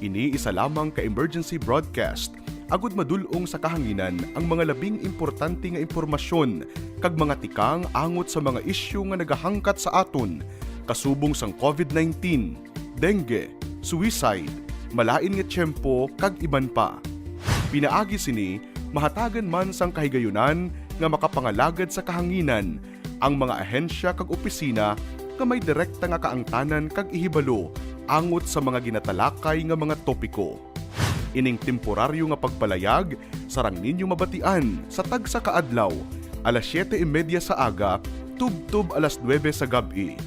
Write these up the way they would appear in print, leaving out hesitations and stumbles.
Ini isa lamang ka emergency broadcast agud madulong sa kahanginan ang mga labing importante nga impormasyon kag mga tikang angot sa mga isyu nga nagahangkat sa aton kasubong sang COVID-19, dengue, suicide, malain nga tiyempo kag iban pa. Pinaagi sini mahatagan man sang kahigayunan nga makapangalagad sa kahanginan ang mga ahensya kag opisina nga may direkta nga kaangtanan kag ihibalo angot sa mga ginatalakay nga mga topiko. Ining temporaryo nga pagpalayag sarang ninyo mabatian sa tagsa kaadlaw, alas 7:30 sa aga, tub-tub alas 9 sa gabi.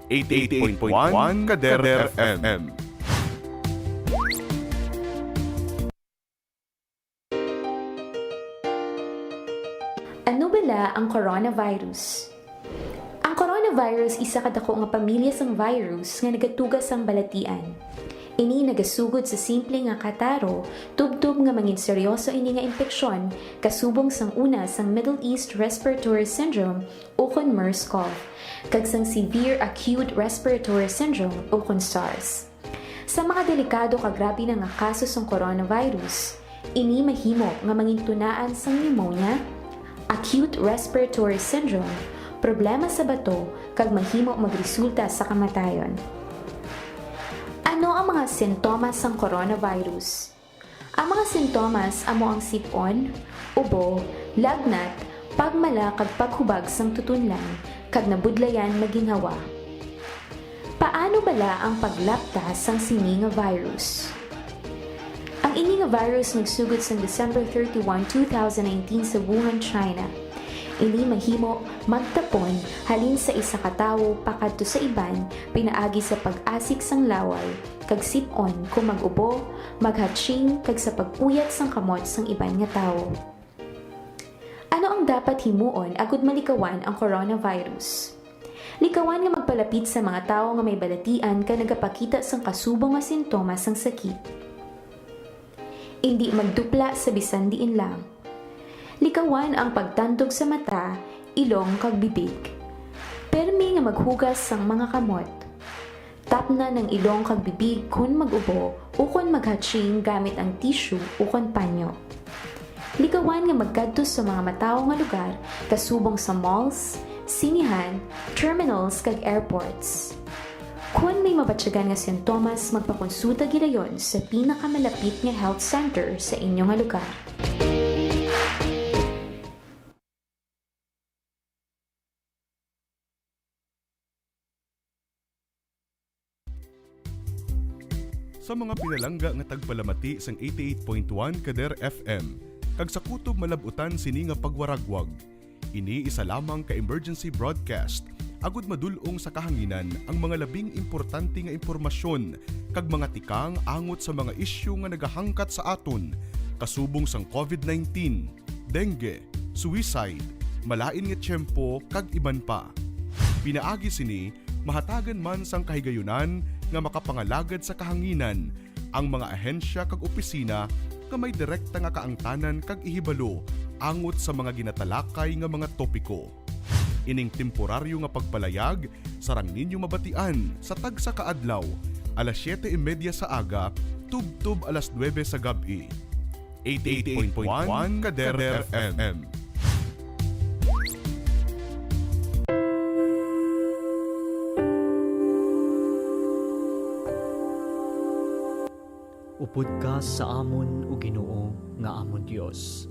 88.1 Kader FM. Ano bala ang coronavirus? Ang coronavirus isa kadako nga pamilya sang virus nga nagatugas sang balatian. Ini nagasugod sa simple nga kataro, tubtub nga mangin seryoso ini nga impeksyon kasubong sang una sang Middle East Respiratory Syndrome ukon MERS-CoV, kag sang Severe Acute Respiratory Syndrome ukon SARS. Sa mga delikado kag grabe na nga kaso sang coronavirus, ini mahimo nga mangin tunaan sang pneumonia, acute respiratory syndrome, problema sa bato, kag mahimo magresulta sa kamatayon. Ano ang mga sintomas ng coronavirus? Ang mga sintomas amo ang sipon, ubo, lagnat, pagmala kag paghubag sang tutunlan, kag nabudlayan maginhawa. Paano bala ang paglaptas sang sini nga virus? Ang ini nga virus nagsugod sa December 31, 2019 sa Wuhan, China. Ini mahimo magtapon halin sa isa ka tawo pakadto sa iban pinaagi sa pag-asik sang laway, kag sip-on kung mag-ubo, maghatching kag sa pag-uyat sang kamot sang iban nga tawo. Ano ang dapat himuon agud malikawan ang coronavirus? Likawan nga magpalapit sa mga tawo nga may balatian ka nagapakita sang kasubong nga sintomas sang sakit. Hindi magdupla sa bisan diin lang. Likawan ang pagtandog sa mata, ilong kag bibig. Permi nga maghugas sang mga kamot. Tapna ng ilong kag bibig kun mag-ubo ukon maghatching gamit ang tissue ukon panyo. Likawan nga magkadto sa mga matawo nga lugar kasubong sa malls, sinihan, terminals kag airports. Kung may mabatyagan nga sintomas, magpakonsulta gidayon sa pinakamalapit nga health center sa inyong nga lugar. Sa mga pinalangga nga tagpalamati sang 88.1 Kader FM, kag sa kutob malabutan sini nga pagwaragwag. Ini isa lamang ka emergency broadcast agud madulong sa kahanginan ang mga labing importante nga impormasyon kag mga tikang angot sa mga isyu nga nagahangkat sa aton kasubong sang COVID-19, dengue, suicide, malain nga tiyempo kag iban pa. Pinaagi sini mahatagan man sang kahigayunan nga makapangalagad sa kahanginan ang mga ahensya kag opisina nga may direkta nga kaangtanan kag ihibalo angot sa mga ginatalakay nga mga topiko. Ining temporaryo nga pagpalayag sarang ninyo mabatian sa tagsa kaadlaw, alas 7:30 sa aga, tub-tub alas 9 sa gabi. 88.1 Kader FM. Upod ka sa amon o Ginoo nga amon Dios.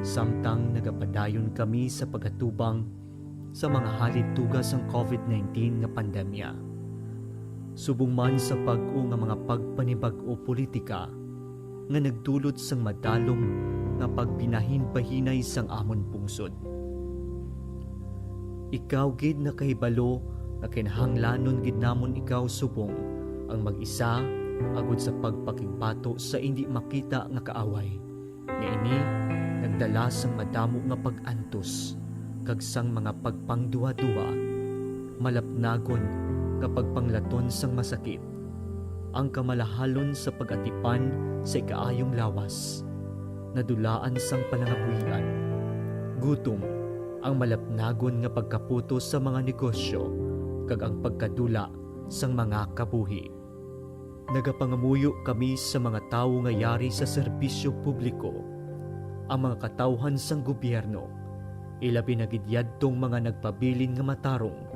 Samtang nagapadayon kami sa pagatubang sa mga halit tugas ng COVID-19 nga pandemya. Subong man sa pag-o nga mga pagpanibag-o politika nga nagdulot sang madalom nga pagbinahin-bahinay sang amon pungsod. Ikaw gid na kahibalo nga kinahanglanon gid namon ikaw subong ang mag-isa agud sa pagpakigbato sa hindi makita nga kaaway. Nga ini nagdala sang madamo nga pag-antos kag sang mga pagpangduwa-duwa, malapnagon nga pagpanglaton sang masakit, ang kamalahalon sa pag-atipan sa ikaayong lawas, nadulaan sang panangabuhian, gutom, ang malapnagon nga pagkaputo sa mga negosyo, kag ang pagkadula sang mga kabuhi. Nagapangamuyo kami sa mga tawo nga yari sa serbisyo publiko, ang mga katawhan sang gobyerno, ilabi na gidyadtong mga nagpabilin nga matarong,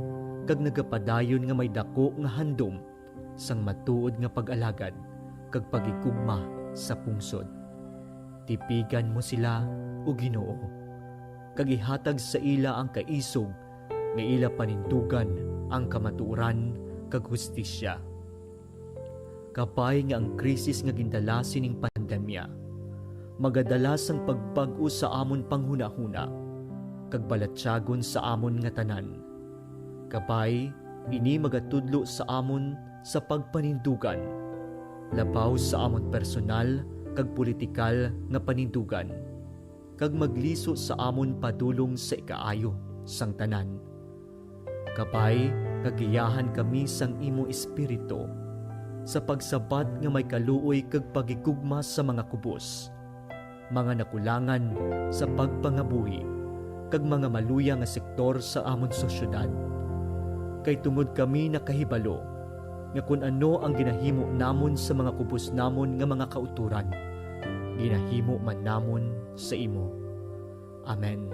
kag nagapadayon nga may dako nga handom sang matuod nga pag-alagad kag pagigugma sa pungsod. Tipigan mo sila o Ginoo, kag ihatag sa ila ang kaisog nga ila panintugan ang kamatuoran kag hustisya. Kapay nga ang krisis nga gindala sining pandemya, magadalas ang pagbag-o sa amon panghunahuna, kag balatyagon sa amon nga tanan. Kapay, ini magatudlo sa amon sa pagpanindugan, labaw sa amon personal kag politikal nga panindugan, kag magliso sa amon padulong sa ikaayo sang tanan. Kapay, kagiyahan kami sang imo espiritu, sa pagsabat nga may kaluoy kag pagigugma sa mga kubos, mga nakulangan sa pagpangabuhi, kag mga maluya nga sektor sa amon sosyedad. Kay tungod kami nakahibalo nga kung ano ang ginahimo namon sa mga kubos namon nga mga kauturan, ginahimo man namon sa imo. Amen.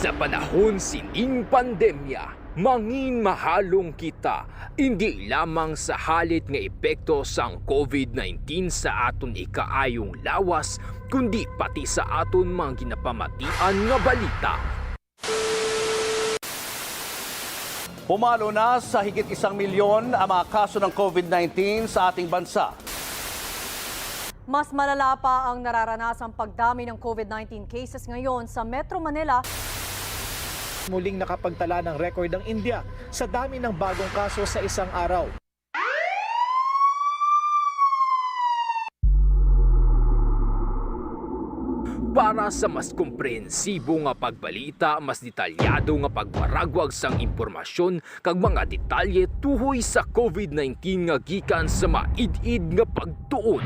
Sa panahon sining pandemya, mangin mahalong kita, hindi lamang sa halit nga epekto sang COVID-19 sa aton ikaayong lawas, kundi pati sa aton mga ginapamatian nga balita. Pumalo na sa higit 1 milyon ang mga kaso ng COVID-19 sa ating bansa. Mas malala pa ang nararanasang pagdami ng COVID-19 cases ngayon sa Metro Manila. Muling nakapagtala ng record ang India sa dami ng bagong kaso sa isang araw. Para sa mas komprehensibo nga pagbalita, mas detalyado nga pagwaragwag sang impormasyon kag mga detalye tuhoy sa COVID-19 nga gikan sa maid-id nga pagtuon.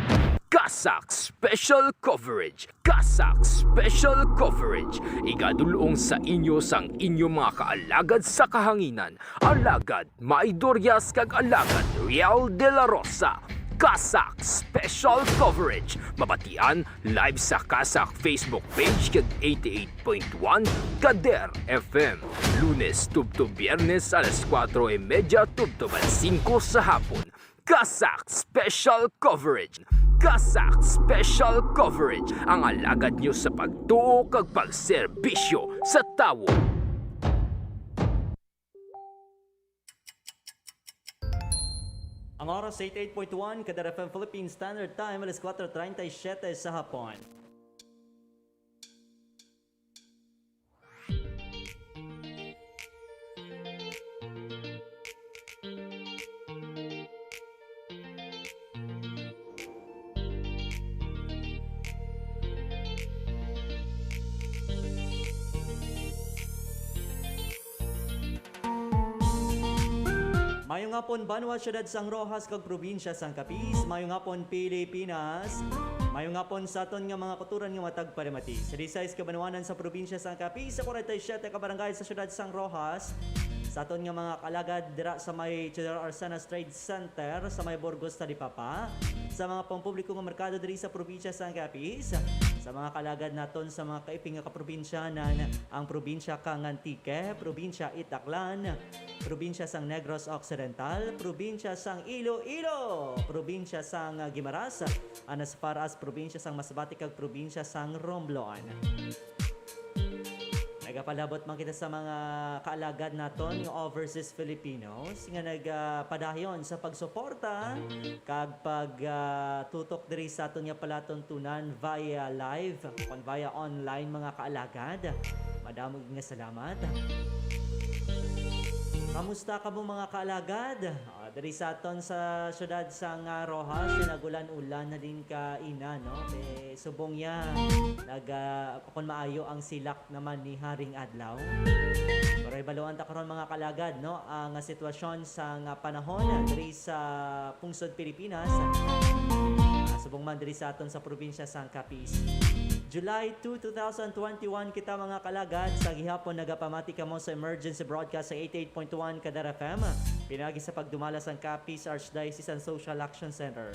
Kasak Special Coverage. Kasak Special Coverage. Igadulong sa inyo sang inyong mga kaalagad sa kahanginan. Alagad Maidoryas kag alagad Real de la Rosa. Kasak Special Coverage. Mabatian live sa Kasak Facebook page kag 88.1 Kader FM. Lunes tubto Biyernes alas 4:30 tubto 5 sa hapon. Kasak Special Coverage. Kasak Special Coverage. Ang alagad nyo sa pagtuo kag pagserbisyo sa tawo. Ang oras 88.1 Kader FM Philippine Standard Time alas 4:37 sa hapon. Mayong hapon Banwa, Syudad sang Rojas kag probinsya sang Capiz. Mayong hapon Pilipinas. Mayong hapon sa aton nga mga kuturan nga matag Palimati. Sa 16 ka Banwanan sa probinsya sang Capiz, sa 47 ka barangay sa Syudad sang Rojas. Sa aton nga mga kalagad dira sa may General Arsanas Trade Center sa may Burgos Talipapa. Sa mga pampubliko nga merkado diri sa probinsya sang Capiz. Sa mga kalagad naton sa mga kaiping nga kaprobinsyanan, ang probinsya kang Antique, probinsya Itaklan, probinsya sang Negros Occidental, probinsya sang Iloilo, probinsya sang Guimaras, anas para as probinsya sang Masbate kag probinsya sang Romblon. Nagapalabot man kita sa mga kaalagad naton nga overseas Filipinos nga nagpadayon sa pagsuporta kag pagtutok diri sa aton nga palatuntunan via live o via online mga kaalagad. Madamog nga salamat. Kamusta ka mo mga kaalagad? Diri sa aton sa syudad sang Rojas, nagulan-ulan na din ka ina, no? Subong ya kung maayo ang silak naman ni Haring Adlaw. Pero ibaluan ta karon mga kalagad, no? Ang sitwasyon sa panahon diri sa pungsod Pilipinas. subong man diri sa aton sa probinsya sang Capiz. July 2, 2021 kita mga kalagad sa gihapon nagapamati kamo sa emergency broadcast sa 88.1 Kadar FM pinagi sa pagdumala sang Capiz Archdiocese and Social Action Center.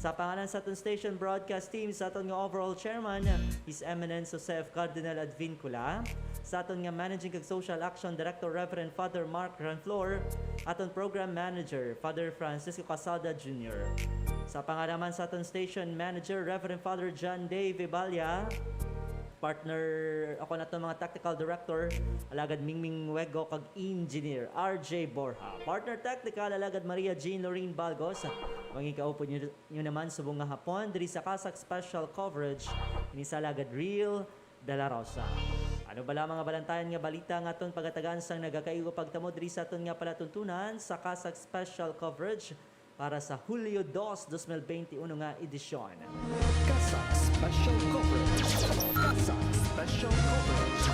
Sa pangalan sa aton station broadcast team sa aton nga overall chairman His Eminence Joseph Cardinal Advincula, sa aton nga managing kag social action director Reverend Father Mark Ranflor, aton program manager Father Francisco Casada Jr. Sa pangalaman sa aton station manager Reverend Father John Dave Ibalya, partner ako na mga technical director alagad Mingming Wego kag engineer RJ Borja, partner technical alagad Maria Jean Lorraine Balgos. Mangikaupo nyo naman subong nga hapon diri sa Kasak Special Coverage ni sa alagad Real de la Rosa. Ano bala mga balantayan nga balita nga aton pagatagan sang nagakaigo pagtamo diri sa aton nga palatuntunan sa Kasak Special Coverage para sa Hulyo 2, 2021 nga edisyon. Kasak Special Coverage. Kasak Special Coverage.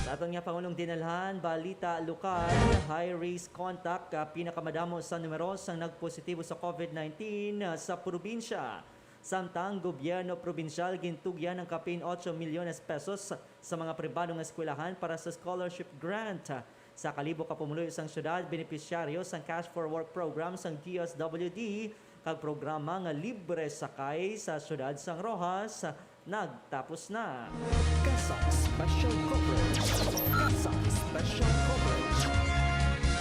Sa aton nga Pangulong dinalhan, balita lokal, high risk contact, pinakamadamo sa numero sang nagpositibo sa COVID-19 sa probinsya. Samtang gobyerno probinsyal gintugyan ng kapin 8 milyones pesos sa mga pribadong eskwelahan para sa scholarship grant. Sa kalibo ka pumuloy sang syudad, benepisyaryo sang Cash for Work program sang DSWD kag programa nga libre sakay sa syudad sang Rojas nagtapos na. Kasak Special Coverage. Kasak Special Coverage.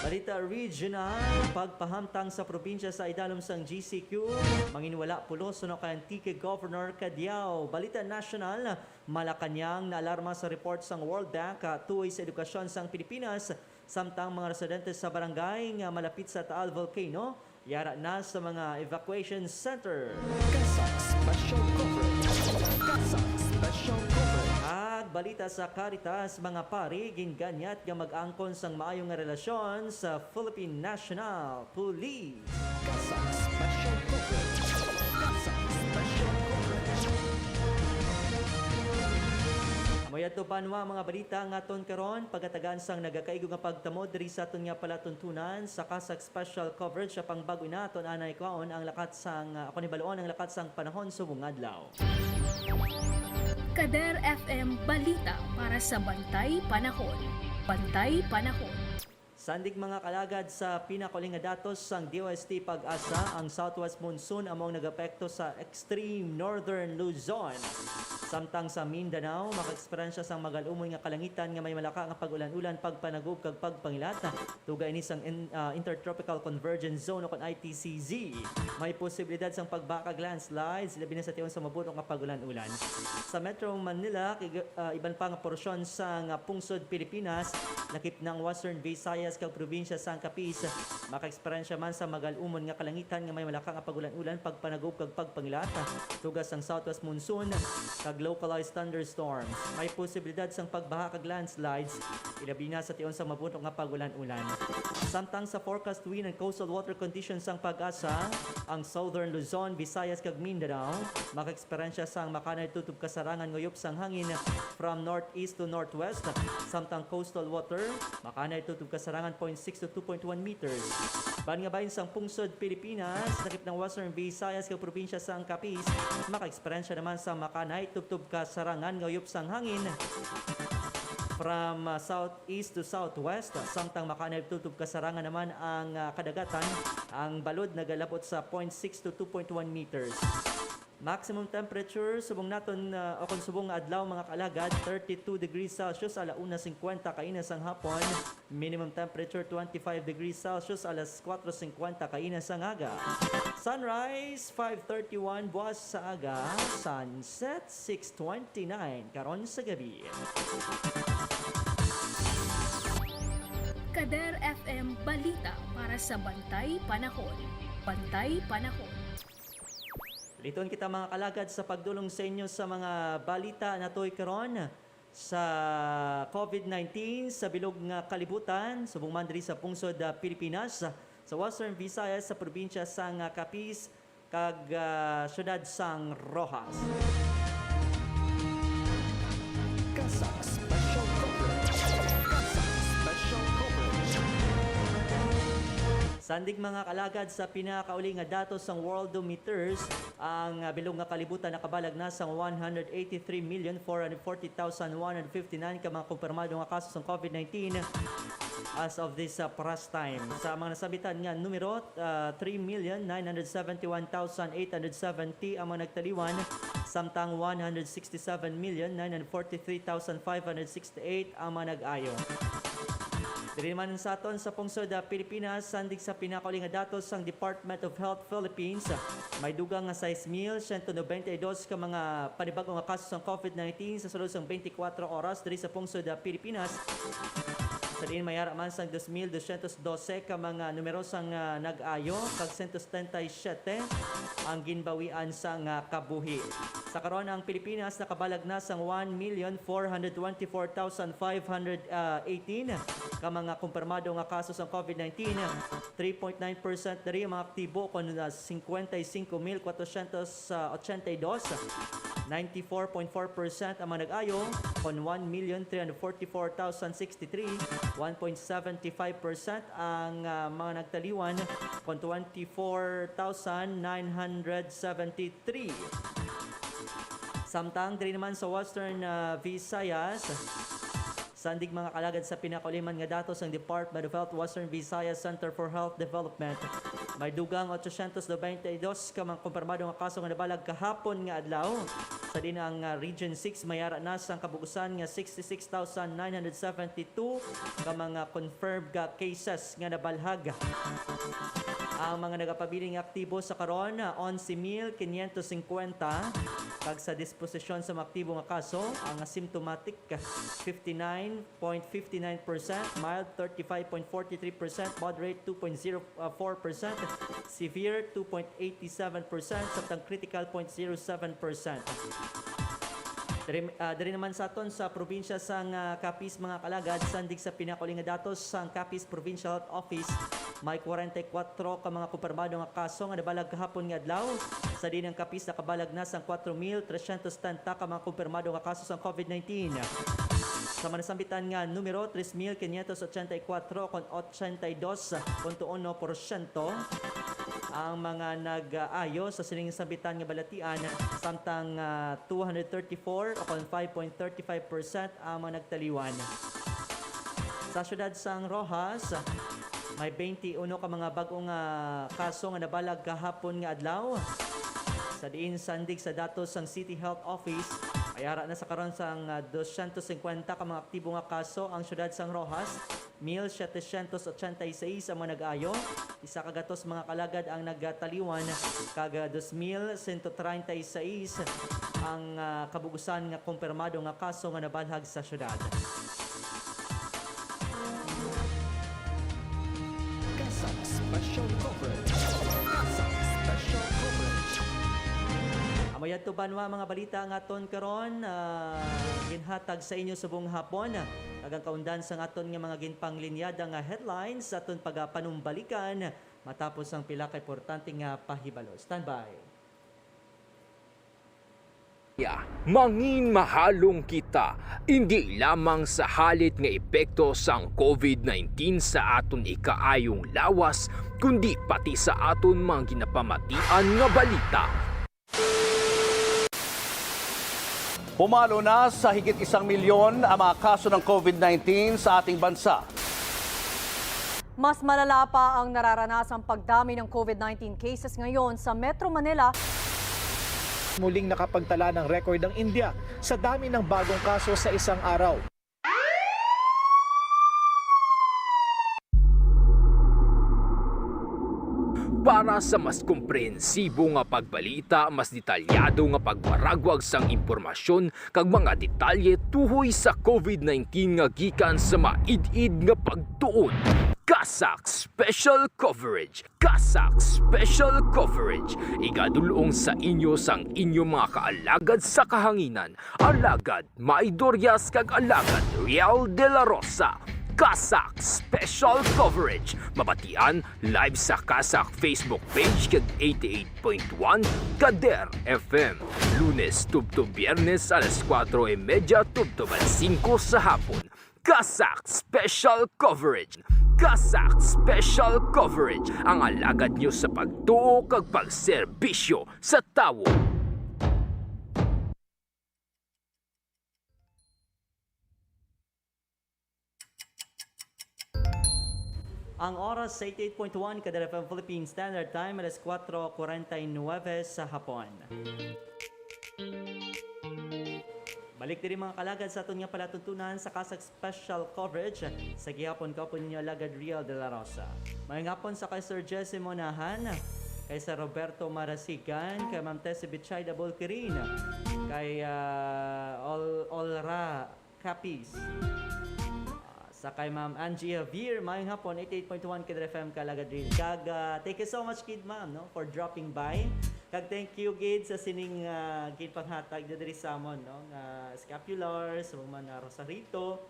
Balita regional, pagpahamtang sa probinsya sa idalom sang GCQ, manginwala pulos no kay Antique Governor Cadiao. Balita national, Malacanang na alarma sa report sang World Bank tuoy sa edukasyon sang Pilipinas, samtang mga residentes sa barangay nga malapit sa Taal Volcano, yara na sa mga evacuation center. Kasak Special Coverage. Kasak Special Coverage. Balita sa Caritas, mga pari, ginganyat nga mag-angkon sang maayong nga relasyon sa Philippine National Police. Kasak Special Coverage. Kasak Special Coverage. Amoy ato panwa mga balita nga aton karon pagatagan sang nagakaigo nga pagtamo diri sa aton nga palatuntunan sa Kasak Special Coverage sa pangbago na aton anay kwaon ang lakat sang ako ni baloon ang lakat sang panahon subong adlaw. Kadar FM Balita para sa Bantay Panahon. Bantay Panahon. Sandig mga kalagad sa pinakuling nga datos sang DOST Pag-asa, ang southwest monsoon among nagapekto sa extreme northern Luzon. Samtang sa Mindanao, maka-eksperyensya sang magalumoy nga kalangitan nga may malaka nga pag-ulan-ulan, pagpanagub kag pagpangilat. Tugay ni sang Intertropical Convergence Zone o kon ITCZ. May posibilidad sang pagbaka landslides, labi na sa tiyon sa mabuto nga pag-ulan-ulan. Sa Metro Manila, iban pa nga porsyon sang pungsod Pilipinas, nakip ng Western Visayas kag probinsya sang Capiz, maka-eksperyensya man sa magalumon nga kalangitan nga may malaka nga pag-ulan-ulan, pagpanagub kag pagpangilat. Tugas sang southwest monsoon kag localized thunderstorms. May posibilidad sang pagbaha kag landslides, ilabi na sa tiyon sa mabuto nga pag-ulan-ulan. Samtang sa forecast wind and coastal water conditions sang Pag-asa, ang southern Luzon, Visayas kag Mindanao, maka-eksperyensya sang makanay tutub kasarangan nguyop sang hangin from northeast to northwest. Samtang coastal water, makanay tutub kasarangan 0.6 to 2.1 meters. Ban nga bayin sang pungsod Pilipinas, nakip ng Western Visayas kag probinsya sang Capiz, maka-eksperyensya naman sa makanay tutub kasarangan nguyop sang hangin from southeast to southwest. Samtang makanay tutub kasarangan naman ang kadagatan, ang balod nagalabot sa 0.6 to 2.1 meters. Maximum temperature subong naton o kung subong adlaw mga kalagad 32 degrees Celsius ala 1:50 kainas ang hapon. Minimum temperature 25 degrees Celsius alas 4:50 kainas ang aga. Sunrise 5:31 buwas sa aga, sunset 6:29 karon sa gabi. Kadar FM Balita para sa Bantay Panahon. Bantay Panahon. Liton kita mga kalagad sa pagdulong sa inyo sa mga balita na to'y karon sa COVID-19 sa bilog nga kalibutan subong man diri sa pungsod Pilipinas, sa Western Visayas, sa probinsya sang Capiz kag syudad sang Rojas. Kasak Special Coverage. Kasak Special Coverage. Sandig mga kalagad sa pinakauli nga datos sang Worldometers, ang bilog nga kalibutan nakabalag na sang 183,440,159 ka mga kumpirmado nga kaso sang COVID-19 as of this press time. Sa mga nasabitan nga numero, 3,971,870 ang mga nagtaliwan, samtang 167,943,568 ang mga nag-ayo. Diri man sa aton sa pungsod Pilipinas, sandig sa pinakauli nga datos sang Department of Health Philippines, may dugang nga 6,192 ka mga panibagong nga kaso sang COVID-19 sa sulod sang 24 oras diri sa pungsod Pilipinas. Sa diin mayara man sang 2,212 ka mga numero sang nag-ayo, kag 177 ang ginbawian sang kabuhi. Sa karon ang Pilipinas nakabalag na sang 1,424,518 ka mga kumpirmado nga kaso sa COVID-19. 3.9% diri ang mga aktibo kon 55,482. 94.4% ang mga nag-ayo kon 1,344,063. 1.75% ang mga nagtaliwan kon 24,973. Samtang diri naman sa Western Visayas, sandig mga kalagad sa pinakauliman nga datos ng Department of Health Western Visayas Center for Health Development, may dugang 822 ka mga kumpirmado nga kaso nga nabalag kahapon nga adlaw. Sa din ang Region 6 mayara na sang kabugusan nga 66,972 ka mga confirmed cases nga nabalhag. Ang mga nagapabiling aktibo sa karon 11,550, kag sa disposisyon sa mga aktibo nga kaso ang asymptomatic 59.59%, mild 35.43%, moderate 2.04%, severe 2.87%, samtang critical 0.07%. Dari naman sa aton sa probinsya sang Capiz mga kalagad, sandig sa pinakauli nga datos sang Capiz Provincial Health Office, may 44 ka mga kumpirmado nga kaso nga nabalag kahapon nga adlaw. Sa din ang Capiz nakabalag na sang 4,330 ka mga kumpirmado nga kaso sang COVID-19. Sa manasambitan nga numero 3,584 kon 82.1% ang mga nag-ayo sa sining sambitan nga balatian, samtang 234 o kon 5.35% ang mga nagtaliwan. Sa syudad sang Rojas, may 21 ka mga bagong kaso nga nabalag kahapon nga adlaw. Sa diin sandig sa datos sang City Health Office, ayara na sa karon sang 250 ka mga aktibo nga kaso ang syudad sang Rojas. 1,786 ang mga nag-ayo, isa kagatos mga kalagad ang nagtaliwan, kag 2,136 ang kabugusan nga kumpirmado nga kaso nga nabalhag sa syudad. Special coverage. Special coverage. Amayad to banwa mga balita nga aton karon, ginhatag sa inyo sa buong hapon. Agang kaundan sa aton nga mga ginpanglinyada nga headlines sa aton pagapanumbalikan matapos ang pila ka importante nga pahibalo. Standby. Mangin mahalong kita, hindi lamang sa halit nga epekto sang COVID-19 sa aton ikaayong lawas, kundi pati sa aton mga ginapamatian nga balita. Pumalo na sa higit 1 milyon ang mga kaso ng COVID-19 sa ating bansa. Mas malala pa ang nararanasang pagdami ng COVID-19 cases ngayon sa Metro Manila. Muling nakapagtala ng record ang India sa dami ng bagong kaso sa isang araw. Para sa mas komprehensibo nga pagbalita, mas detalyado nga pagwaragwag sang impormasyon kag mga detalye tuhoy sa COVID-19 nga gikan sa maid-id nga pagtuon. Kasak Special Coverage. Kasak Special Coverage. Igadulong sa inyo sang inyo mga kaalagad sa kahanginan. Alagad Maidorias kag alagad Real de la Rosa. Kasak Special Coverage. Mabatian live sa Kasak Facebook page kag 88.1 Kader FM. Lunes tubto Biyernes alas 4:30 tubto 5 sa hapon. Kasak Special Coverage. Kasak Special Coverage, ang alagad nyo sa pagtuo kag pagserbisyo sa tawo. Ang oras sa 88.1 Kadar FM Philippine Standard Time, alas 4:49 sa hapon. Balik din mga kalagad sa aton nga palatuntunan sa Kasak Special Coverage sa gihapon ka po ninyo alagad Real de la Rosa. Mayang hapon sa kay Sir Jesse Monahan, kay Sir Roberto Marasigan, kay Ma'am Tessie Bichayda Bolquerin, kay Olra Capis, sa kay Ma'am Angie Javier, mayang hapon 88.1 Kadar FM Kalagad Real. Kag thank you so much kid ma'am no for dropping by. Kag thank you gid sa sining gid panghatag diri sa amon no nga scapulars, mga rosarito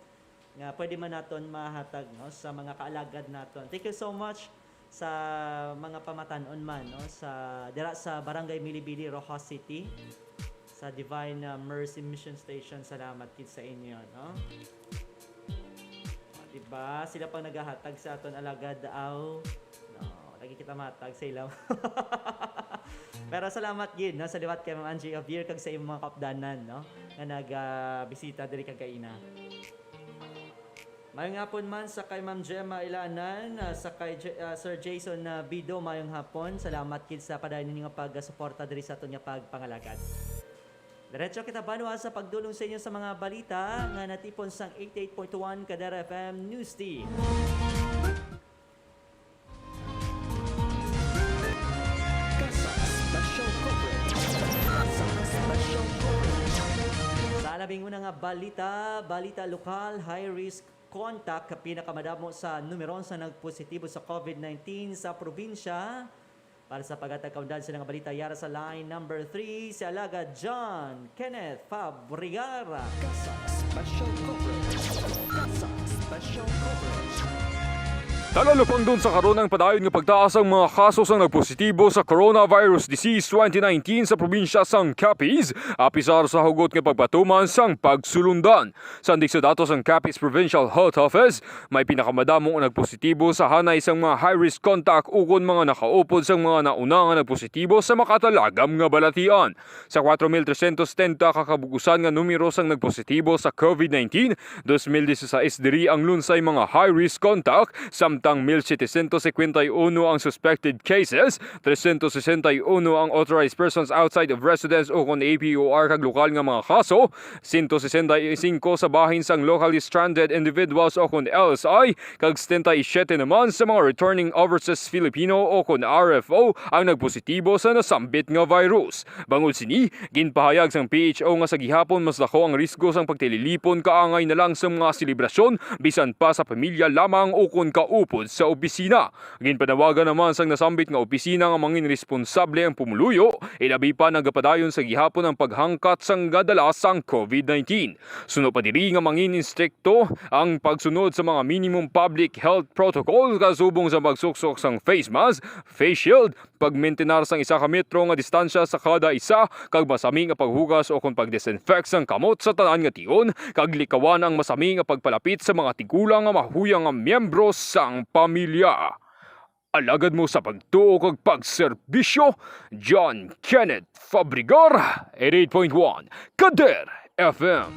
nga pwede man naton mahatag no sa mga kaalagad naton. Thank you so much sa mga pamatanon man no sa dira sa Barangay Milibili, Rojas City, sa Divine Mercy Mission Station. Salamat kid sa inyo no. Diba? Sila pang naghahatag sa aton alagad aw. No, lagi kita matag sa ilaw. Pero salamat gid no sa liwat kay Ma'am Angie Javier kag sa imong mga kapdanan no nga nagbisita diri kag kaina. Mayong hapon man sa kay Ma'am Gemma Ilanan, sa kay Sir Jason Bido, mayong hapon. Salamat gid sa padayon ninyo nga pagsuporta diri sa aton nga pagpangalagad. Diretso kita banwa sa pagdulong sa inyo sa mga balita nga natipon sang 88.1 Kadar FM News Team. Sa labing una nga balita lokal, high risk contact pinakamadamo sa numero sa nagpositibo sa COVID-19 sa probinsya. Para sa paghatag kaundan sa nga balita, yara sa line number 3 si Alagad John Kenneth Fabrigara. Special coverage. Talalupang dun sa karunang padayon nga pagtaas ang mga kaso sang nagpositibo sa coronavirus disease 2019 sa probinsya sang Capiz, apisar sa hugot nga pagpatuman sang pagsulundan. Sandig sa datos sang Capiz Provincial Health Office, may pinakamadamong nagpositibo sa hanay sang mga high-risk contact ukon mga nakaupod sang mga nauna nga nagpositibo sa makatalagam nga balatian. Sa 4,310 kakabugusan nga numero sang nagpositibo sa COVID-19, 2016 diri ang lunsay mga high-risk contact, samtang 1,751 ang suspected cases, 361 ang authorized persons outside of residence o kon APOR kag lokal nga mga kaso, 165 sa bahin sang locally stranded individuals o kon LSI, kag 77 naman sa mga returning overseas Filipino o kon RFO ang nagpositibo sa nasambit nga virus. Bangod sini, ginpahayag sang PHO nga sa gihapon mas dako ang risgo sang pagtililipon kaangay na lang sa mga selebrasyon bisan pa sa pamilya lamang o kon kaupod sa opisina. Ginpanawagan naman sang nasambit nga opisina nga mangin responsable ang pumuluyo, ilabi pa nagapadayon sa gihapon ang paghangkat sang gadala sang COVID-19. Suno pa diri nga mangin instrikto ang pagsunod sa mga minimum public health protocol kasubong sa pagsuksok sang face mask, face shield, pagmaintenar sang 1 ka metro nga distansya sa kada isa, kag masami nga paghugas o kung pagdesinfect sang kamot sa tanan nga tion, kag likawan ang masami nga pagpalapit sa mga tigulang nga mahuyang nga miyembro sang pamilya. Alagad mo sa pagtuo kag pagserbisyo, John Kenneth Fabrigar, 88.1 Kadar FM.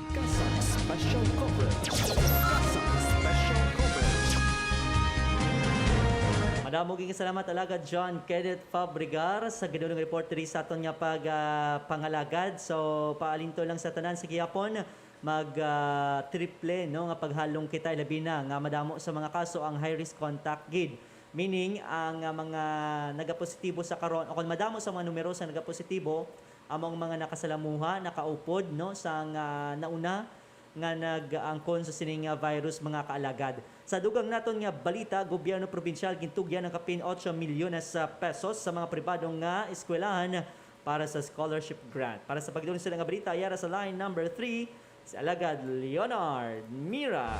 Madamo ging salamat Alagad John Kenneth Fabrigar sa gidulong reporter sa aton nga pangalagad. So paalinto lang sa tanan sa gihapon triple no nga paghalong kita labi na nga madamo sa mga kaso ang high risk contact gid, meaning ang mga nagapositibo sa karon o kung madamo sa mga numero sa nagapositibo among mga nakasalamuha nakaupod no sa nauna nga nag-angkon sa sining virus mga kaalagad. Sa dugang naton nga balita, gobyerno probinsyal gintugyan ng kapin 8 milyones pesos sa mga pribadong nga eskwelahan para sa scholarship grant. Para sa pagdulong sa nga balita, yara sa line number 3 si Alagad Leonard Mira.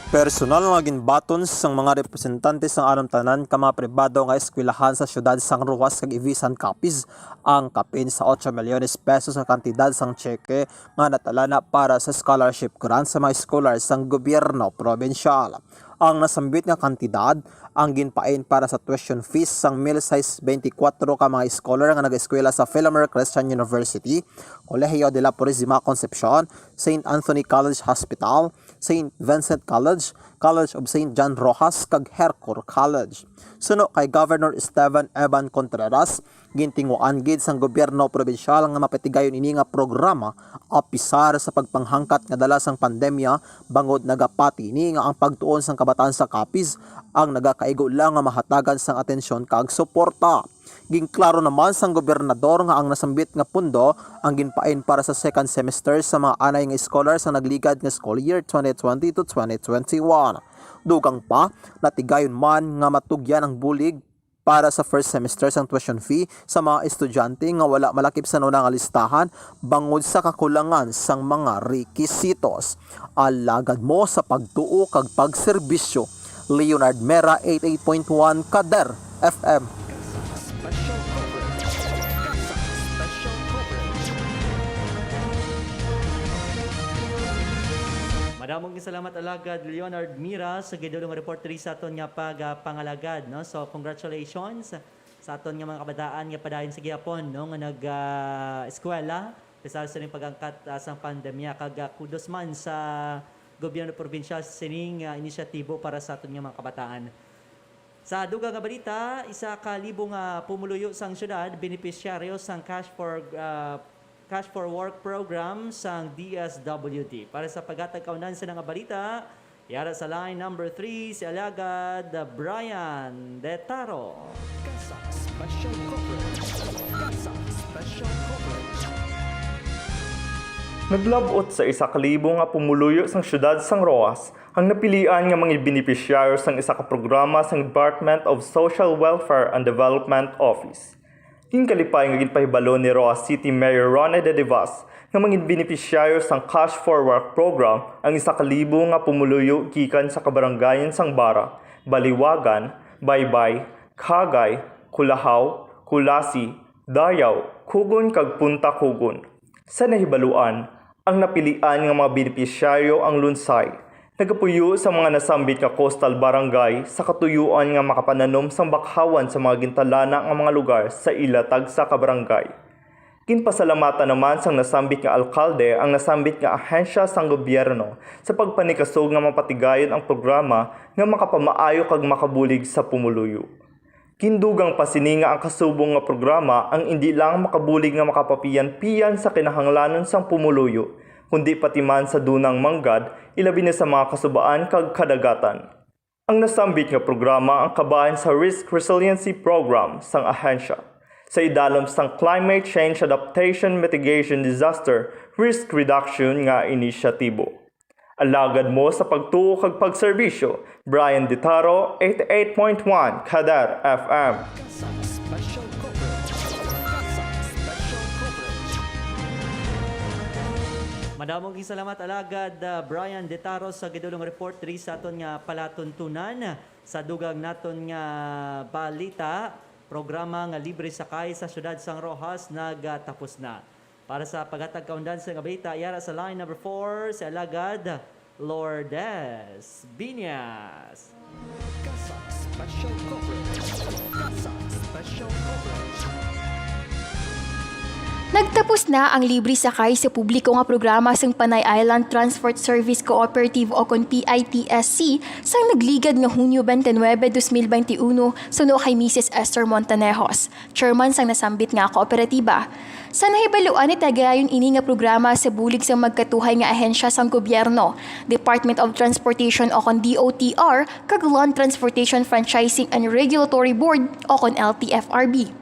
Personal nga ginbaton sang mga representante sang anong tanan ka mga pribado nga eskwelahan sa syudad sang Rojas kag ibisan copies ang kapin sa 8 milyones pesos nga kantidad sang cheque nga natalana para sa scholarship grant sa mga scholars sang gobyerno probensyal. Ang nasambit nga kantidad ang ginpain para sa tuition fees sang 1,024 ka mga scholar nga nag-eskwela sa Philomer Christian University, Colegio de la Purísima Concepcion, St. Anthony College Hospital, St. Vincent College, College of St. John Rojas kag Hercor College. Suno kay Governor Esteban Eban Contreras, gintinguan gid sang gobyerno probensyal nga mapatigayon ini nga programa apisar sa pagpanghangkat nga dala sang pandemya bangod nagapati ni nga ang pagtuon sang kabataan sa kapis ang nagakaigo lang nga mahatagan sang atensyon kag suporta. Ginklaro naman sang gobernador nga ang nasambit nga pundo ang ginpain para sa second semester sa mga anay nga scholars sa nagligad nga school year 2020 to 2021. Dugang pa, natigayon man nga matugyan ang bulig para sa first semester sang tuition fee sa mga estudyante nga wala malakip sa nuna nga listahan bangod sa kakulangan sang mga rekisitos. Alagad mo sa pagtuo kag pagserbisyo. Leonard Mera, 88.1 Kader FM. Madamong salamat alagad Leonard Mira sa gidulong reporter sa aton nga pangalagad, no. So congratulations sa aton nga mga kabataan nga padayon sa gihapon, no, nga eskwela bisag sa ning pagangkat sa pandemya kag kudos man sa gobyerno probinsyal sa sining inisyatibo para sa aton nga mga kabataan. Sa dugang nga balita, 1,000 nga pumuluyo sang syudad benepisyaryo sang Cash for Work program sang DSWD. Para sa paghatag kaunan sa nga balita, yara sa line number 3 si alagad Brian Detaro. Naglabot sa 1,000 nga pumuluyo sang syudad sang Roas ang napilian nga mga benepisyaryo sang isa ka programa sang Department of Social Welfare and Development Office. Kalipay nga ginpahibalo ni Roas City Mayor Ronnie De Devas nga mga benepisyaryo sang Cash for Work program ang 1,000 nga pumuluyo gikan sa kabarangayan sang Bara, Baliwagan, Baybay, Kagay, Kulahaw, Kulasi, Dayaw, Kugon kag Punta Kugon. Sa nahibaluan, ang napilian nga mga benepisyaryo ang Lunsay, nagapuyo sa mga nasambit nga coastal barangay sa katuyuan nga makapananom sang bakhawan sa mga gintalana nga mga lugar sa ilatag sa kabarangay. Ginpasalamatan naman sang nasambit nga alkalde ang nasambit nga ahensya sang gobyerno sa pagpanikasog nga mapatigayon ang programa nga makapamaayo kag makabulig sa pumuluyo. Kindugang pasininga ang kasubong nga programa ang hindi lang makabulig nga makapapiyan-piyan sa kinahanglanon sang pumuluyo, kundi pati man sa dunang manggad, ilabi na sa mga kasubaan kag kadagatan. Ang nasambit nga programa ang kabahin sa Risk Resiliency Program sang ahensya, sa idalom sang Climate Change Adaptation Mitigation Disaster Risk Reduction nga inisyatibo. Alagad mo sa pagtuo kag pagserbisyo, Brian Detaro, 88.1 Kader FM. Madamong salamat alagad Brian Detaro sa gidulong report diri sa aton nga palatuntunan sa dugang naton nga balita. Programa nga libre sakay sa syudad sang Rojas nagatapos na. Para sa paghatag kaundan sa nga balita, yara sa line number 4 si alagad Lourdes Binyas. Nagtapos na ang libre sakay sa publiko nga programa sang Panay Island Transport Service Cooperative o kon PITSC sang nagligad nga Hunyo 29, 2021 suno kay Mrs. Esther Montanejos, chairman sang nasambit nga kooperatiba. Sa nahibaluan ni tagayon ini nga programa sa bulig sang magkatuhay nga ahensya sang gobyerno, Department of Transportation o kon DOTR kag Land Transportation Franchising and Regulatory Board o kon LTFRB.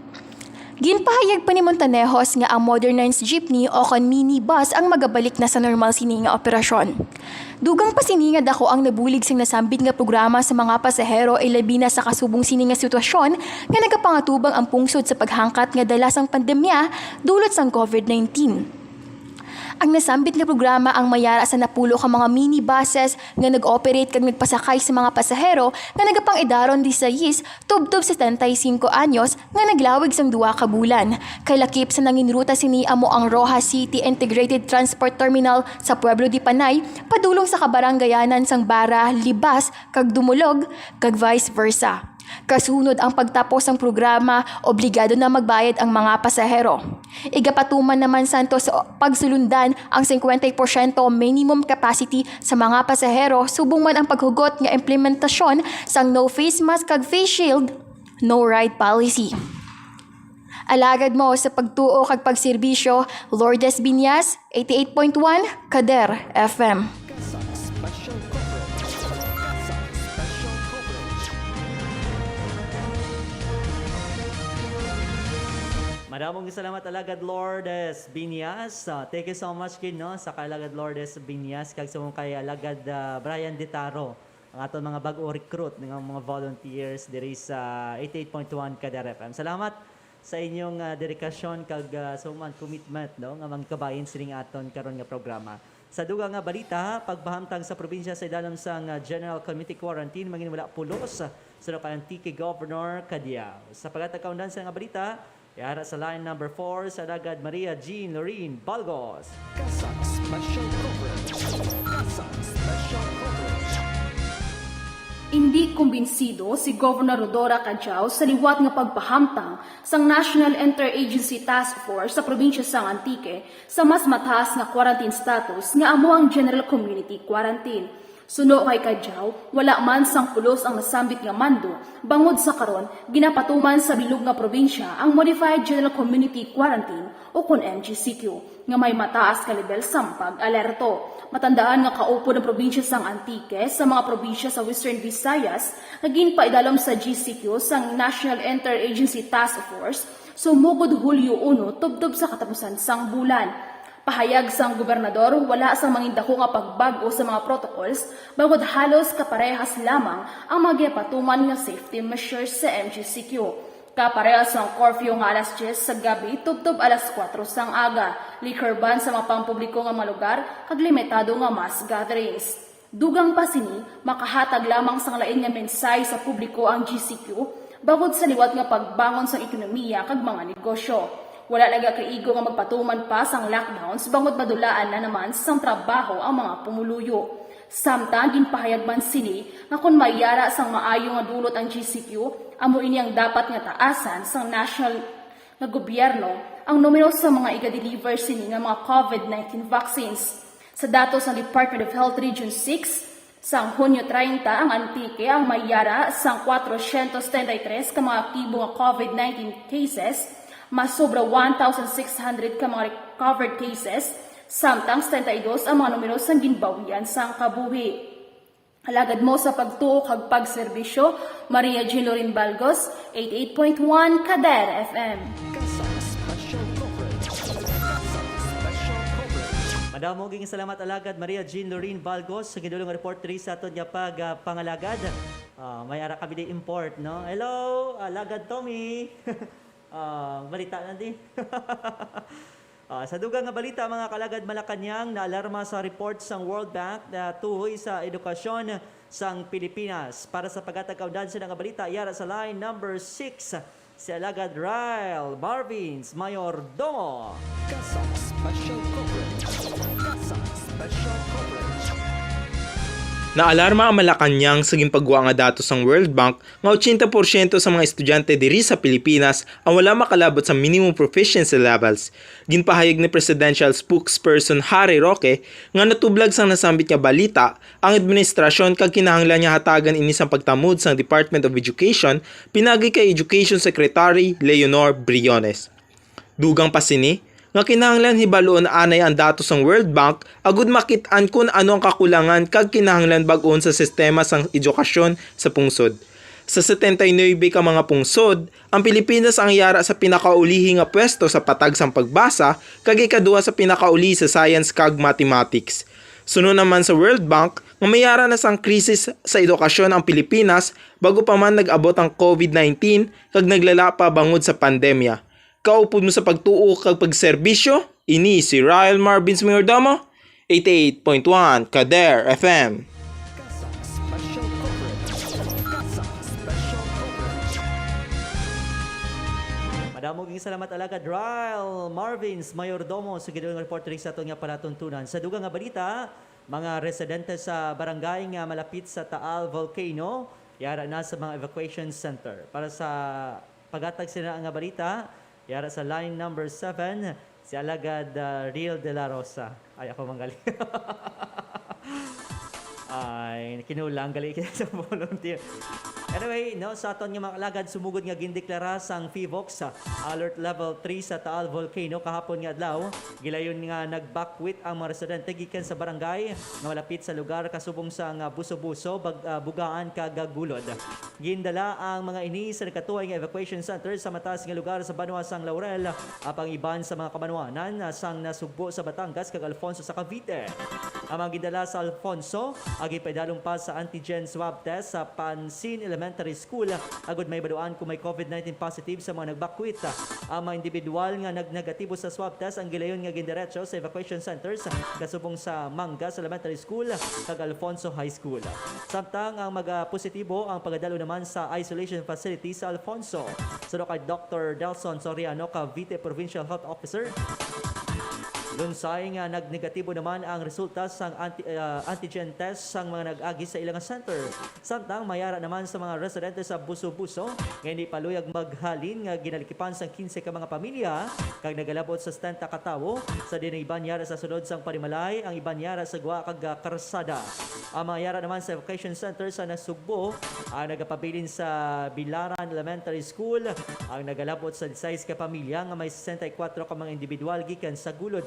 Ginpahayag pa ni Montanejos nga ang modernized jeepney o kon minibus ang magabalik na sa normal sini nga operasyon. Dugang pa sini nga dako ang nabulig sang nasambit nga programa sa mga pasahero ay labi na sa kasubong sini nga sitwasyon nga nagapangatubang ang pungsod sa paghangkat nga dala sang pandemya dulot sang COVID-19. Ang nasambit nga programa ang mayara sa napulo ka mga minibuses nga nag-operate kag nagpasakay sa mga pasahero nga nagapang-edaron di sa yis tubtob sa 75 anyos nga naglawig sang 2 ka bulan. Kay lakip sa nanginruta sini amo ang Rojas City Integrated Transport Terminal sa Pueblo di Panay padulong sa kabaranggayanan sang Bara, Libas kag Dumulog kag vice versa. Kasunod ang pagtapos ng programa, obligado na magbayad ang mga pasahero. Igapatuman naman santo sa pagsulundan ang 50% minimum capacity sa mga pasahero subong man ang paghugot nga implementasyon sang no face mask kag face shield, no ride policy. Alagad mo sa pagtuo kag pagserbisyo, Lourdes Binyas, 88.1 Kader FM. Maraming salamat alagad Lourdes Binyas. Thank you so much kin no sa kalagad Lourdes Binyas kag sa kay alagad Brian Ditaro ang aton mga bag-o recruit ng mga volunteers diri sa 88.1 Kader FM. Salamat sa inyong dedikasyon kag suman commitment no nga magkabayin sining aton karon nga programa. Sa dugang nga balita, pagbahamtang sa probinsya sa idalom sang General Committee Quarantine manginwala pulos sa Antique Governor Cadiao. Sa pagkatakaundan sa nga balita, yara sa line number 4 sa Alagad Maria Jean Lorene Balgos. Kasang special coverage. Kasang special coverage. Hindi kumbinsido si Governor Rodora Cadiao sa liwat nga pagpahamtang sang National Interagency Task Force sa probinsya sang Antique sa mas mataas nga quarantine status nga amo ang General Community Quarantine. Suno kay Cadiao, wala man sang pulos ang nasambit nga mando, bangod sa karon ginapatuman sa bilog nga probinsya ang Modified General Community Quarantine o kun MGCQ nga may mataas ka level sang pag-alerto. Matandaan nga kaupo ng probinsya sang Antique sa mga probinsya sa Western Visayas nga ginpaidalom sa GCQ sang National Interagency Task Force sumugod Hulyo 1 tubtob sa katapusan sang bulan. Pahayag sang gobernador, wala sang mangindako nga pagbago sa mga protocols, bangod halos kaparehas lamang ang magyapatuman nga safety measures sa MGCQ. Kaparehas sang curfew nga alas 10 sa gabi, tubtob alas 4 sang aga, liquor ban sa mga pampubliko nga mga lugar, kag limitado nga mass gatherings. Dugang pa sini, makahatag lamang sang lain nga mensahe sa publiko ang GCQ, bangod sa liwat nga pagbangon sang ekonomiya kag mga negosyo. Wala naga kaigo nga magpatuman pa sang lockdowns bangod madulaan na naman sang trabaho ang mga pumuluyo. Samtang ginpahayag man sini nga kung mayara sang maayo nga dulot ang GCQ, amo ini ang dapat nga taasan sang national nga gobyerno ang numero sa mga iga-deliver sini nga mga COVID-19 vaccines. Sa datos ng Department of Health Region 6, sang Hunyo 30 ang Antique ang mayara sang 433 ka mga aktibo nga COVID-19 cases, mas sobra 1,600 ka mga recovered cases, samtang 72 ang mga numero sang ginbawian sang kabuhi. Alagad mo sa pagtuo kag pagserbisyo, Maria Jean Lorene Balgos, 88.1 Kader FM. Madamo ging salamat alagad Maria Jean Lorene Balgos sa gidulong report diri sa aton nga pangalagad. May ara kami di import no. Hello, alagad Tommy. Balita na din. Sa dugang nga balita mga kalagad Malacañang, naalarma sa report sang World Bank na tuhoy sa edukasyon sang Pilipinas. Para sa pagkatagkaundan sa nga balita, yara sa line number 6 si alagad Ryle Marvins Mayordomo. Kasang special coverage. Kasang special coverage. Naalarma ang Malacañang sa gimpagwa nga datos sang World Bank nga 80% sa mga estudyante diri sa Pilipinas ang wala makalabot sa minimum proficiency levels. Ginpahayag ni Presidential Spokesperson Harry Roque nga natublag sang nasambit nga balita ang administrasyon kag kinahanglan niya hatagan ini sang pagtamud sang Department of Education pinagi kay Education Secretary Leonor Briones. Dugang pa sini nga kinahanglan hibaloon anay ang datos ng World Bank agud makit-an kung ano ang kakulangan kag kinahanglan bag-on sa sistema sang edukasyon sa pungsod. Sa 79 ka mga pungsod, ang Pilipinas ang yara sa pinakaulihi nga pwesto sa patag sang pagbasa kag ikaduha sa pinakauli sa science kag mathematics. Sunod naman sa World Bank nga mayara na sang krisis sa edukasyon ang Pilipinas bago pa man nag-abot ang COVID-19 kag naglala pa bangod sa pandemya. Kaupod mo sa pagtuo kag pagserbisyo, Ini si Ryle Marvins Mayordomo, 88.1 Kader FM. Madamog salamat alagad Ryle Marvins Mayordomo sa gidawang reporter sa ato nga palatuntunan. Sa dugang nga balita, mga residente sa barangay nga malapit sa Taal Volcano yara na sa mga evacuation center. Para sa pagatag sila nga balita, yara sa line number 7 si alagad Real de la Rosa. Ay ako manggaling. Ay, kinulang gali sa volunteer. Anyway, no, sa aton nga mga alagad sumugod nga gindeklara sang FIVOX sa alert level 3 sa Taal Volcano kahapon nga adlaw. Gilayon nga nagbakwit ang mga residente gikan sa barangay nga malapit sa lugar kasubong sa nga Buso-Buso, Bugaan kag Gulod. Gindala ang mga ini sa nakatuway nga evacuation center sa mataas nga lugar sa Banwa sang Laurel, apang iban sa mga kabanwanan sang nasugbo sa Batangas kag Alfonso sa Cavite. Ang mga gindala sa Alfonso agi paidalong pa sa antigen swab test sa Pansin Elementary School agud may baduan kung may COVID-19 positive sa mga nagbakwit. Ang mga individual nga nagnegatibo sa swab test ang gilayon nga gindiretso sa evacuation centers kasubong sa Mangas Elementary School kag Alfonso High School. Samtang ang positibo ang pagadalo naman sa isolation facility sa Alfonso. Sino kay Dr. Delson Soriano, Cavite Provincial Health Officer, lunsay nga nagnegatibo naman ang resulta sang antigen test sang mga nag-agi sa ilang center. Samtang mayara naman sa mga residente sa Buso-Buso nga hindi paluyag maghalin nga ginalikipan sang 15 ka mga pamilya kag nagalabot sa 70 ka tawo sa dinay banyara sa sulod sang Parimalay, ang ibanyara sa Gua kag Karsada. Ang mga yara naman sa evacuation center sa Nasugbo ang nagapabilin sa Bilaran Elementary School ang nagalabot sa 16 ka pamilya nga may 64 ka mga individual gikan sa Gulod.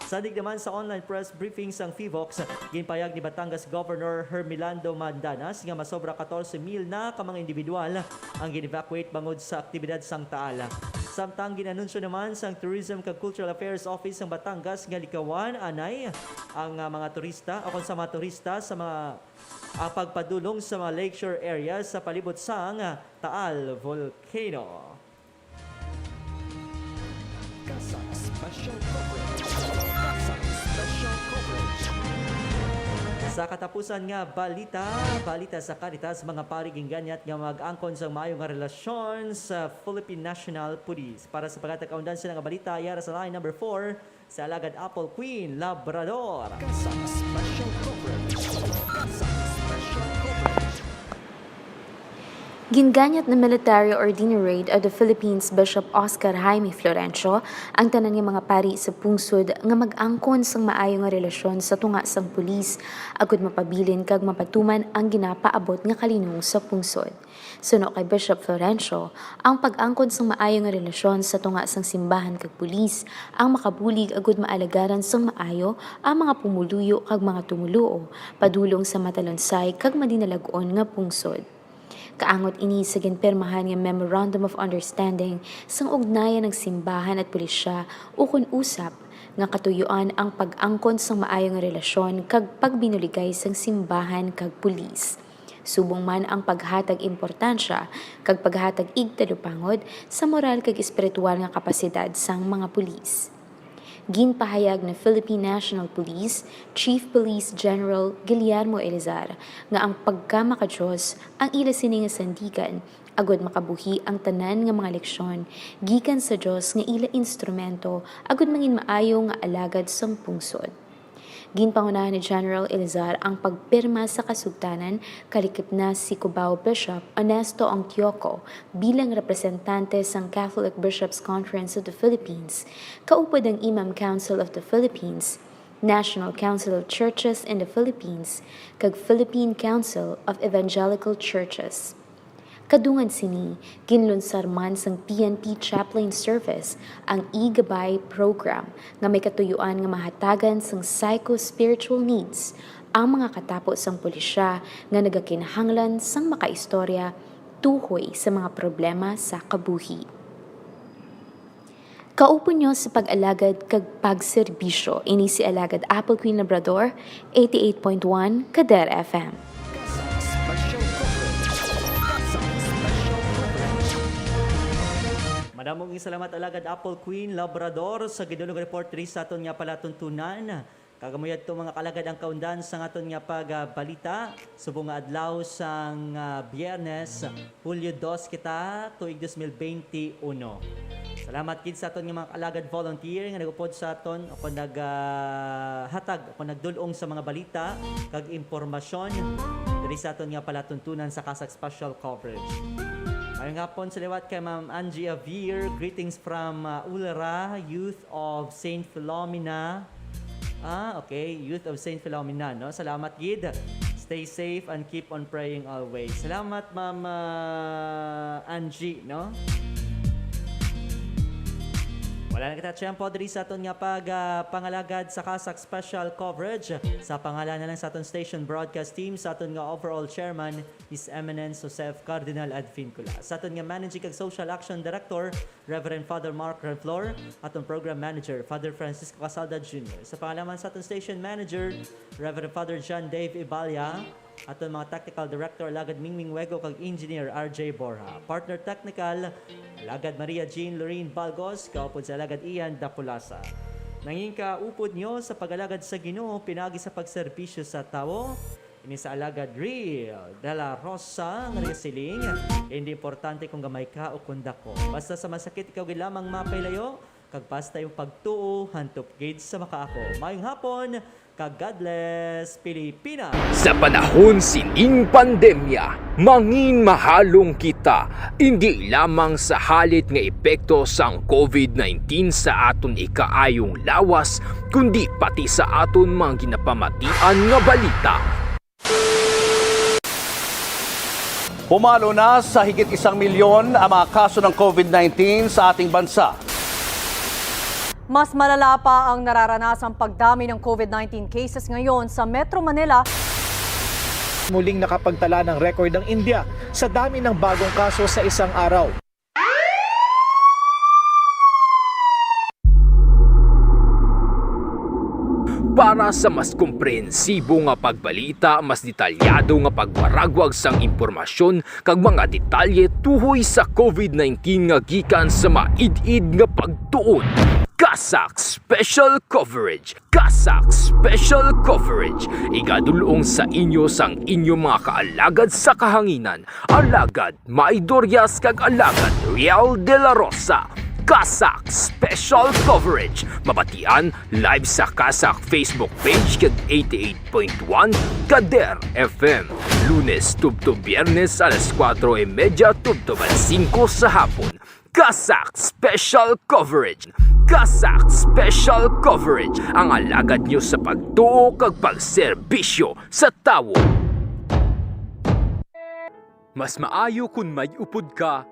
Sadig naman sa online press briefing sang FIVOX, ginpayag ni Batangas Governor Hermelando Mandanas nga masobra 14,000 na ka mga individual ang gin-evacuate bangod sa aktibidad sang Taal. Samtang ginanunsyo naman sang Tourism kag Cultural Affairs Office ng Batangas nga likawan anay ang mga turista o kung sa mga turista sa mga pagpadulong sa mga lakeshore areas sa palibot sang Taal Volcano. Sa katapusan nga balita sa Caritas, mga pariging ganyat nga mag-angkon sa maayong nga relasyon sa Philippine National Police. Para sa pagkatakaundan sila nga balita, yara sa line number 4 sa alagad Apple Queen Labrador. Ginganyat na Military Ordinary of the Philippines Bishop Oscar Jaime Florencio ang tanan nga mga pari sa pungsod nga mag-angkon sang maayo nga relasyon sa tunga sang pulis agud mapabilin kag mapatuman ang ginapaabot nga kalinong sa pungsod. Suno kay Bishop Florencio, ang pag-angkon sang maayo nga relasyon sa tunga sang simbahan kag pulis ang makabulig agud maalagaran sang maayo ang mga pumuluyo kag mga tumuluo padulong sa matalonsay kag madinalag-on nga pungsod. Kaangot ini sa ginpermahan nga Memorandum of Understanding sang ugnayan ng simbahan at pulisya ukon usap nga katuyuan ang pag-angkon sang maayong relasyon kag pagbinuligay sang simbahan kag pulis. Subong man ang paghatag importansya kag paghatag igtalupangod sa moral kag espiritual nga kapasidad sang mga pulis. Ginpahayag na Philippine National Police Chief Police General Guillermo Elizar nga ang pagkamakadiyos ang ila sini nga sandigan agud makabuhi ang tanan nga mga leksyon gikan sa Dios nga ila instrumento agud mangin maayo nga alagad sang pungsod. Ginpangunahan ni General Elizar ang pagpirma sa kasugtanan kalikip na si Cubao Bishop Ernesto Ongtioco bilang representante sang Catholic Bishops Conference of the Philippines, kaupod ang Imam Council of the Philippines, National Council of Churches in the Philippines, kag Philippine Council of Evangelical Churches. Kadungan sini, ginlunsar man sang PNP Chaplain Service ang e-gabay program nga may katuyuan nga mahatagan sang psycho-spiritual needs ang mga katapos sang pulisya nga nagakinahanglan sang makaistorya tuhoy sa mga problema sa kabuhi. Kaupo nyo sa pag-alagad kag pagserbisyo, ini si Alagad Apple Queen Labrador, 88.1 Kader FM. Madamong salamat alagad Apple Queen Labrador sa gidulong report diri sa aton nga pala tuntunan. Kagamuyad to mga kalagad ang kaundan sa aton nga pagbalita subong nga adlaw sang Biyernes, Hulyo 2 kita tuig 2021. Salamat kid sa aton nga mga kalagad volunteer nga nagupod sa aton ako naghatag ako nagdulong sa mga balita kag impormasyon diri sa aton nga pala tuntunan sa Kasak Special Coverage. Ngayong hapon sa liwat kay Ma'am Angie Avir. Greetings from Ulara, Youth of St. Philomena. Okay. Youth of St. Philomena, no? Salamat, Gid. Stay safe and keep on praying always. Salamat, Ma'am Angie, no? Wala na kita tiyempo diri sa aton nga pangalagad sa Kasak Special Coverage. Sa pangalan na lang sa aton station broadcast team, sa aton nga overall chairman, His Eminence Joseph Cardinal Advincula. Sa aton nga Managing kag Social Action Director, Reverend Father Mark Renflor. Aton Program Manager, Father Francisco Casalda Jr. Sa pangalaman sa aton Station Manager, Reverend Father John Dave Ibalia. Aton mga Technical Director, Lagad Mingming Wego kag Engineer RJ Borja. Partner Technical, Lagad Maria Jean Lorraine Balgos, kaupod sa Lagad Ian Dapulasa. Nanging kaupod nyo sa pagalagad sa Ginoo, pinagi sa pagserbisyo sa tao, ini sa Alagad Real de la Rosa, nga siling, hindi importante kung gamay ka o kunda ko. Basta sa masakit ikaw lamang mapailayo, kag basta yung pagtuo, hantop gid sa makaako. Mayong hapon, kag God bless Pilipinas! Sa panahon sining pandemya, mangin mahalong kita, hindi lamang sa halit nga epekto sang COVID-19 sa aton ikaayong lawas, kundi pati sa aton mga ginapamatian nga balita. Pumalo na sa higit 1 milyon ang mga kaso ng COVID-19 sa ating bansa. Mas malala pa ang nararanasang pagdami ng COVID-19 cases ngayon sa Metro Manila. Muling nakapagtala ng record ang India sa dami ng bagong kaso sa isang araw. Para sa mas komprehensibo nga pagbalita, mas detalyado nga pagwaragwag sang impormasyon kag mga detalye tuhoy sa COVID-19 nga gikan sa maid-id nga pagtuon. Kasak Special Coverage. Kasak Special Coverage. Igadulong sa inyo sang inyong mga kaalagad sa kahanginan. Alagad Maidorias kag Alagad Real de la Rosa. Kasak Special Coverage. Mabatian live sa Kasak Facebook page kag 88.1 Kader FM. Lunes tubto Biyernes alas 4:30 tubto 5 sa hapon. Kasak Special Coverage. Kasak Special Coverage. Ang alagad nyo sa pagtuo kag pagserbisyo sa tawo. Mas maayo kung may upod ka